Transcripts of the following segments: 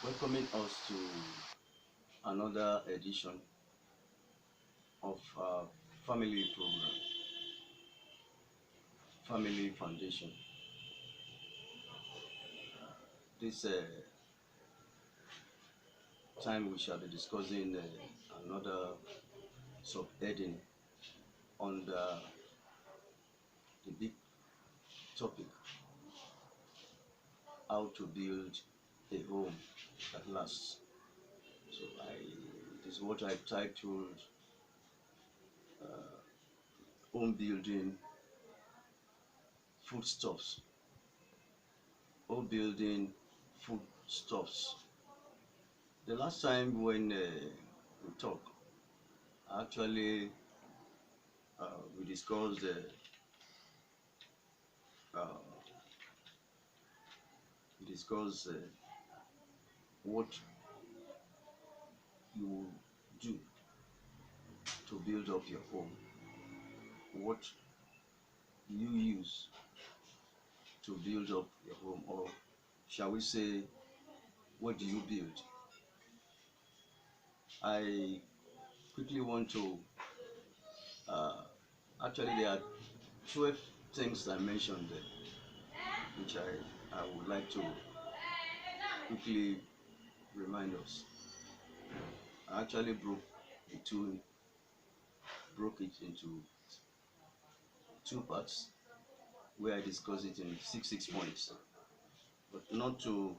welcoming us to another edition of our family program, Family Foundation. This time we shall be discussing another subheading on the big topic, how to build a home that lasts. So it is what I titled Home Building Foodstuffs. Home Building Foodstuffs. The last time when we talked, actually we discussed uh, what you do to build up your home, what you use to build up your home, or shall we say, what do you build? I quickly want to, uh, actually there are 12 things I mentioned there, which I would like to quickly remind us. I actually broke it into two parts where I discuss it in six points, but not to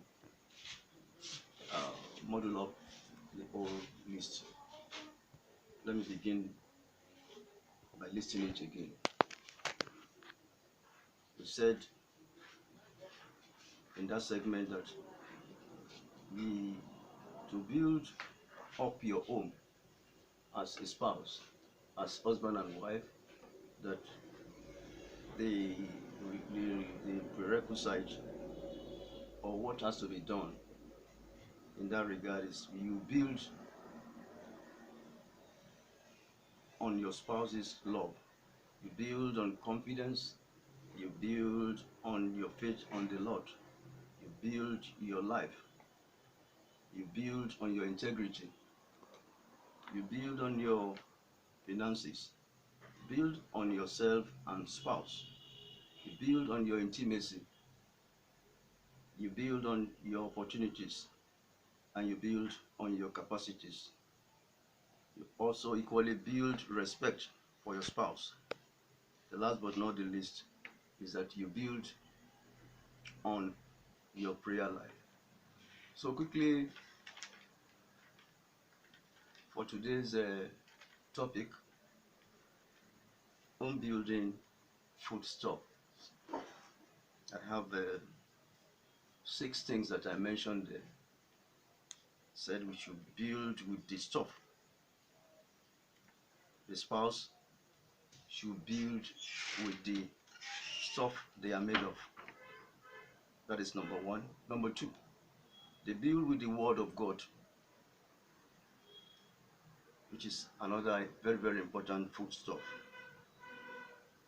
model up the whole list. Let me begin by listing it again. We said in that segment that we to build up your home as a spouse, as husband and wife, that the, the prerequisite or what has to be done in that regard is you build on your spouse's love, you build on confidence, you build on your faith on the Lord, you build your life, you build on your integrity, you build on your finances, build on yourself and spouse, you build on your intimacy, you build on your opportunities, and you build on your capacities. You also equally build respect for your spouse. The last but not the least is that you build on your prayer life. So quickly, for today's topic, home building foodstuff, I have 6 things that I mentioned there. Said we should build with the stuff. The spouse should build with the stuff they are made of. That is number 1. Number 2, they build with the word of God, which is another very important foodstuff.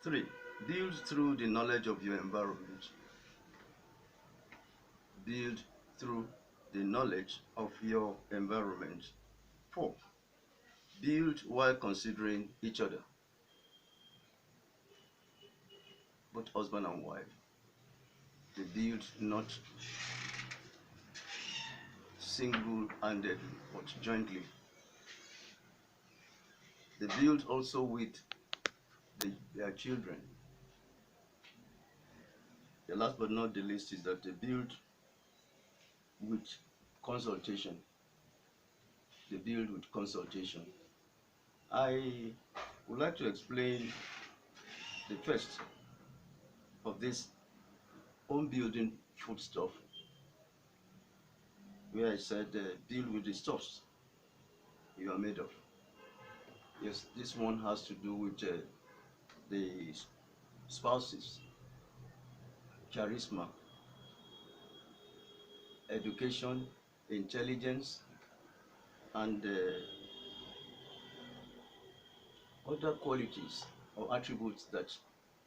3, build through the knowledge of your environment. Build through the knowledge of your environment. 4, build while considering each other, both husband and wife. They build not single-handedly, but jointly. They build also with their children. The last but not the least is that they build with consultation. They build with consultation. I would like to explain the first of this home building foodstuff, where I said build with the stuffs you are made of. Yes, this one has to do with the spouses, charisma, education, intelligence, and other qualities or attributes that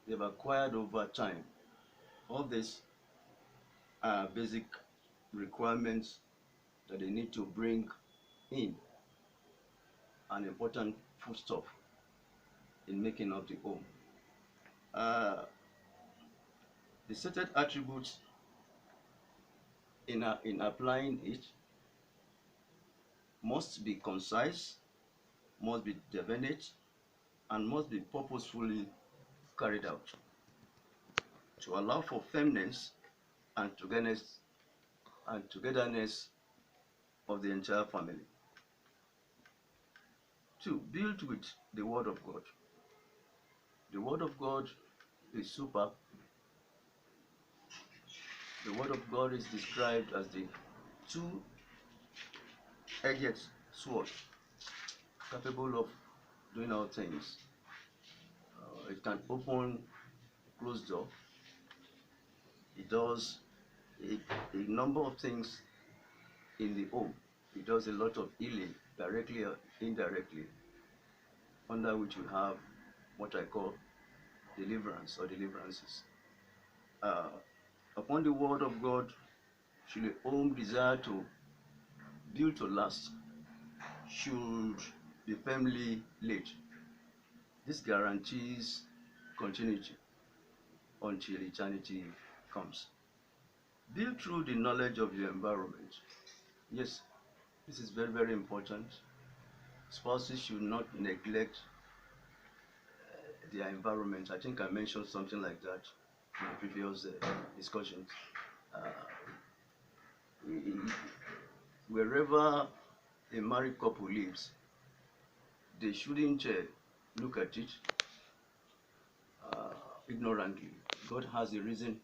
they've acquired over time. All these are basic requirements that they need to bring in an important foodstuff in making up the home. Uh, the stated attributes in applying it must be concise, must be definite, and must be purposefully carried out to allow for firmness and togetherness of the entire family. 2. Build with the Word of God. The Word of God is super. The Word of God is described as the two-edged sword, capable of doing all things. It can open closed door. It does a number of things in the home. It does a lot of healing, directly or indirectly, under which we have what I call deliverance or deliverances. Upon the Word of God, should a home desire to build to last, should be firmly laid. This guarantees continuity until eternity comes. Build through the knowledge of your environment. Yes, this is very, very important. Spouses should not neglect their environment. I think I mentioned something like that in the previous discussions. Wherever a married couple lives, they shouldn't look at it ignorantly. God has a reason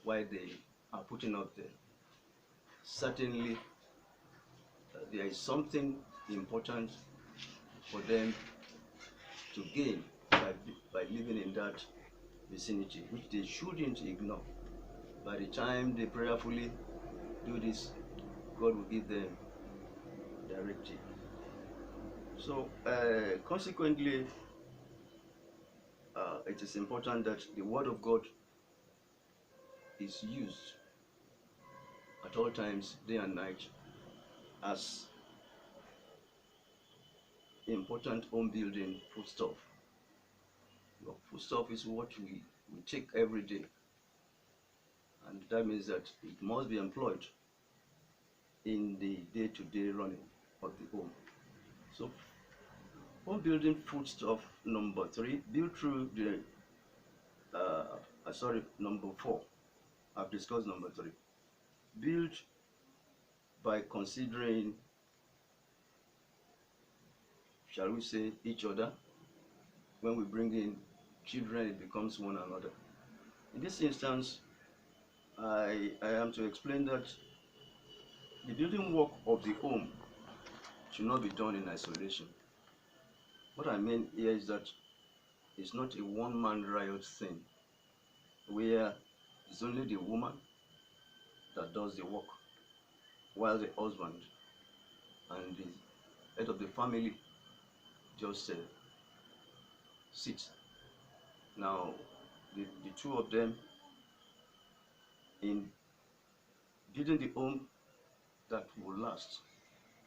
why they are putting up there. Certainly, there is something important for them to gain by living in that vicinity, which they shouldn't ignore. By the time they prayerfully do this, God will give them directive. So, consequently, it is important that the Word of God is used at all times, day and night, as important home building foodstuff. Your foodstuff is what we take every day, and that means that it must be employed in the day-to-day running of the home. So, home building foodstuff number 3, build through the number 4. I've discussed number 3. Build by considering, shall we say, each other. When we bring in children, it becomes one another. In this instance, I am to explain that the building work of the home should not be done in isolation. What I mean here is that it's not a one-man riot thing where it's only the woman that does the work, while the husband and the head of the family just sit. Now, the two of them, in building the home that will last,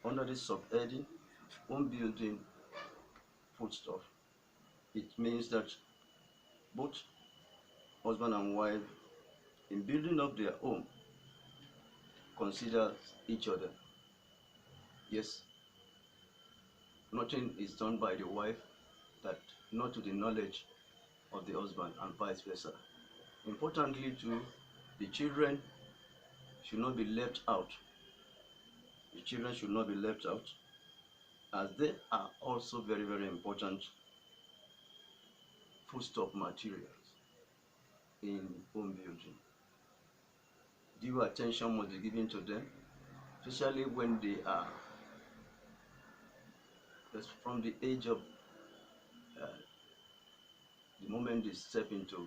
under this subheading, home building foodstuff, it means that both husband and wife, in building up their home, consider each other. Yes, nothing is done by the wife that not to the knowledge of the husband, and vice versa. Importantly too, the children should not be left out. The children should not be left out, as they are also very, very important foodstuff materials in home building. Due attention must be given to them, especially when they are just from the age of the moment they step into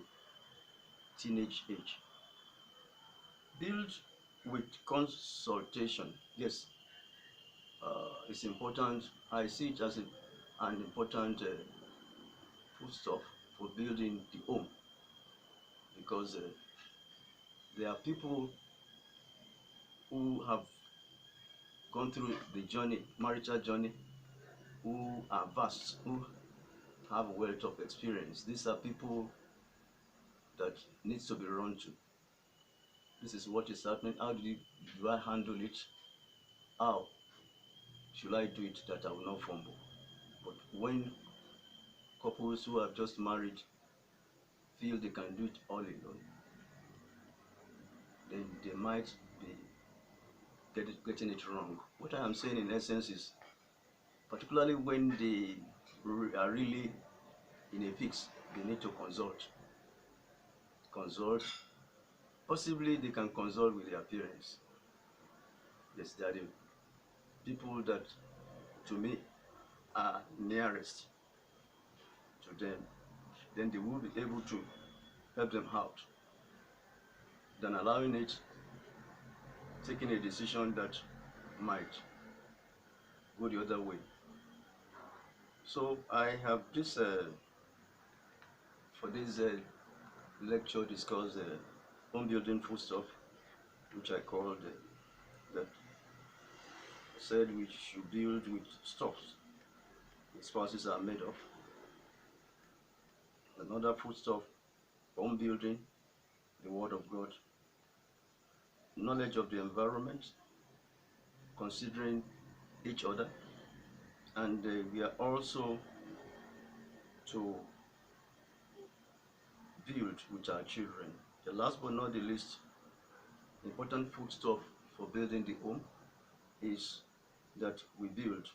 teenage age. Build with consultation. Yes, it's important. I see it as an important foodstuff for building the home, because there are people who have gone through the journey, marital journey, who are vast, who have a wealth of experience. These are people that needs to be run to. This is what is happening. How do I handle it? How should I do it that I will not fumble? But when couples who have just married feel they can do it all alone, then they might be getting it wrong. What I am saying in essence is, particularly when they are really in a fix, they need to consult. Consult. Possibly they can consult with their parents. Yes, they are the people that, to me, are nearest to them. Then they will be able to help them out than allowing it, taking a decision that might go the other way. So I have this for this lecture discuss home building foodstuff, which I called that said we should build with stuffs the spouses are made of. Another foodstuff, home building, the Word of God, knowledge of the environment, considering each other, and we are also to build with our children. The last but not the least important foodstuff for building the home is that we build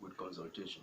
with consultation.